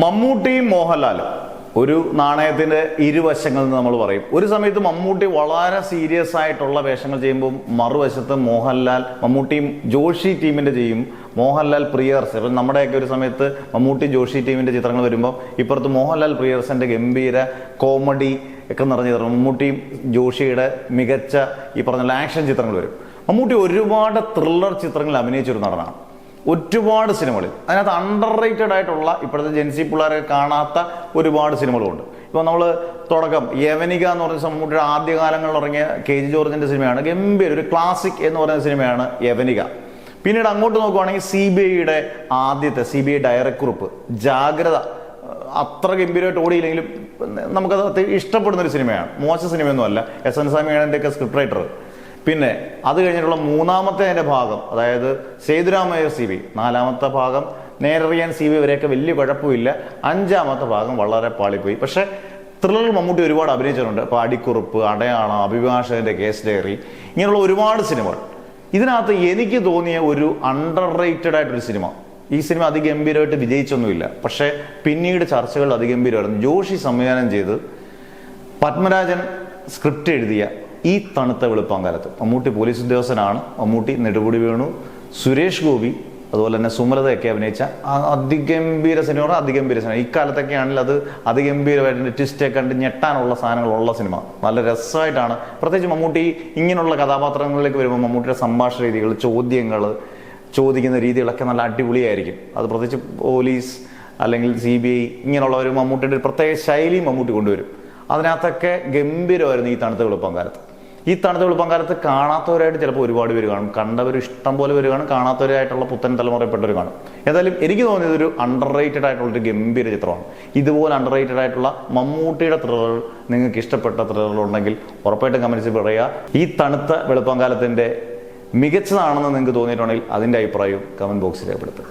മമ്മൂട്ടിയും മോഹൻലാലും ഒരു നാണയത്തിന്റെ ഇരുവശങ്ങൾ എന്ന് നമ്മൾ പറയും. ഒരു സമയത്ത് മമ്മൂട്ടി വളരെ സീരിയസ് ആയിട്ടുള്ള വേഷങ്ങൾ ചെയ്യുമ്പോൾ മറുവശത്ത് മമ്മൂട്ടിയും ജോഷി ടീമിന്റെ ചെയ്യും, മോഹൻലാൽ പ്രിയർസ്. ഇപ്പം നമ്മുടെയൊക്കെ ഒരു സമയത്ത് മമ്മൂട്ടി ജോഷി ടീമിന്റെ ചിത്രങ്ങൾ വരുമ്പോൾ ഇപ്പുറത്ത് മോഹൻലാൽ പ്രിയർസിന്റെ ഗംഭീര കോമഡി ഒക്കെ നിറഞ്ഞ ചിത്രം, മമ്മൂട്ടിയും ജോഷിയുടെ മികച്ച ഈ പറഞ്ഞ ആക്ഷൻ ചിത്രങ്ങൾ വരും. മമ്മൂട്ടി ഒരുപാട് ത്രില്ലർ ചിത്രങ്ങളിൽ അഭിനയിച്ചൊരു നടനാണ്. ഒരുപാട് സിനിമകളിൽ അതിനകത്ത് അണ്ടർ റേറ്റഡ് ആയിട്ടുള്ള ഇപ്പോഴത്തെ ജെൻസി പിള്ളേരെ കാണാത്ത ഒരുപാട് സിനിമകളുണ്ട്. ഇപ്പോൾ നമ്മൾ തുടക്കം യവനിക എന്ന് പറഞ്ഞ മമ്മൂട്ടിയുടെ ആദ്യകാലങ്ങളിൽ ഇറങ്ങിയ KG ജോർജിന്റെ സിനിമയാണ് ഗംഭീര ഒരു ക്ലാസിക് എന്ന് പറയുന്ന സിനിമയാണ് യവനിക. പിന്നീട് അങ്ങോട്ട് നോക്കുവാണെങ്കിൽ CBIയുടെ ആദ്യത്തെ CBI ഡയറക്കുറിപ്പ് ജാഗ്രത അത്ര ഗംഭീരമായിട്ട് ഓടിയില്ലെങ്കിലും നമുക്കത് ഇഷ്ടപ്പെടുന്ന ഒരു സിനിമയാണ്, മോശം സിനിമയൊന്നുമല്ല. SN സ്വാമിയാണ് അതിൻ്റെയൊക്കെ സ്ക്രിപ്റ്റ് റൈറ്റർ. പിന്നെ അത് കഴിഞ്ഞിട്ടുള്ള മൂന്നാമത്തെ അതിൻ്റെ ഭാഗം, അതായത് സേതുരാമയ്യർ CB, നാലാമത്തെ ഭാഗം നേരറിയാൻ CB വരെയൊക്കെ വലിയ കുഴപ്പമില്ല, അഞ്ചാമത്തെ ഭാഗം വളരെ പാളിപ്പോയി. പക്ഷെ ത്രില്ലർ മമ്മൂട്ടി ഒരുപാട് അഭിനയിച്ചിട്ടുണ്ട്. ഇപ്പോൾ അടിക്കുറിപ്പ്, അടയാളം, അഭിഭാഷകന്റെ കേസ് ഡയറി, ഇങ്ങനെയുള്ള ഒരുപാട് സിനിമകൾ. ഇതിനകത്ത് എനിക്ക് തോന്നിയ ഒരു അണ്ടർ റേറ്റഡ് ആയിട്ടൊരു സിനിമ, ഈ സിനിമ അതിഗംഭീരമായിട്ട് വിജയിച്ചൊന്നുമില്ല, പക്ഷെ പിന്നീട് ചർച്ചകൾ അതിഗംഭീരമായിരുന്നു. ജോഷി സംവിധാനം ചെയ്ത് പത്മരാജൻ സ്ക്രിപ്റ്റ് എഴുതിയ ഈ തണുത്ത വെളുപ്പാങ്കാലത്ത് മമ്മൂട്ടി പോലീസ് ഉദ്യോഗസ്ഥനാണ്. മമ്മൂട്ടി, നെടുമുടി വേണു, സുരേഷ് ഗോപി, അതുപോലെ തന്നെ സുമലതയൊക്കെ അഭിനയിച്ച അതിഗംഭീര സിനിമ. ഇക്കാലത്തൊക്കെ ആണെങ്കിൽ അത് അതിഗംഭീരമായിട്ട് ട്വിസ്റ്റൊക്കെ കണ്ട് ഞെട്ടാനുള്ള സാധനങ്ങളുള്ള സിനിമ. നല്ല രസമായിട്ടാണ്. പ്രത്യേകിച്ച് മമ്മൂട്ടി ഇങ്ങനെയുള്ള കഥാപാത്രങ്ങളിലേക്ക് വരുമ്പോൾ മമ്മൂട്ടിയുടെ സംഭാഷണ രീതികൾ, ചോദിക്കുന്ന രീതികളൊക്കെ നല്ല അടിപൊളിയായിരിക്കും. അത് പ്രത്യേകിച്ച് പോലീസ് അല്ലെങ്കിൽ CBI ഇങ്ങനെയുള്ള ഒരു മമ്മൂട്ടിയുടെ ഒരു പ്രത്യേക ശൈലി മമ്മൂട്ടി കൊണ്ടുവരും. അതിനകത്തൊക്കെ ഗംഭീരമായിരുന്നു ഈ തണുത്ത വെളുപ്പാങ്കാലത്ത്. ഈ തണുത്ത വെളുപ്പാങ്കാലത്ത് കാണാത്തവരായിട്ട് ചിലപ്പോൾ ഒരുപാട് പേര് കാണും, കണ്ടവർ ഇഷ്ടം പോലെ പേര് കാണും, കാണാത്തവരായിട്ടുള്ള പുത്തൻ തലമുറയിൽപ്പെട്ടവർ കാണും. ഏതായാലും എനിക്ക് തോന്നിയത് ഒരു അണ്ടർ റേറ്റഡ് ആയിട്ടുള്ളൊരു ഗംഭീര ചിത്രമാണ്. ഇതുപോലെ അണ്ടർ റേറ്റഡ് ആയിട്ടുള്ള മമ്മൂട്ടിയുടെ ത്രില്ലർ നിങ്ങൾക്ക് ഇഷ്ടപ്പെട്ട ത്രില്ലറുണ്ടെങ്കിൽ ഉറപ്പായിട്ടും കമന്റ്സിൽ പറയുക. ഈ തണുത്ത വെളുപ്പാങ്കാലത്തിന്റെ മികച്ചതാണെന്ന് നിങ്ങൾക്ക് തോന്നിയിട്ടുണ്ടെങ്കിൽ അതിൻ്റെ അഭിപ്രായവും കമന്റ് ബോക്സിൽ രേഖപ്പെടുത്തുക.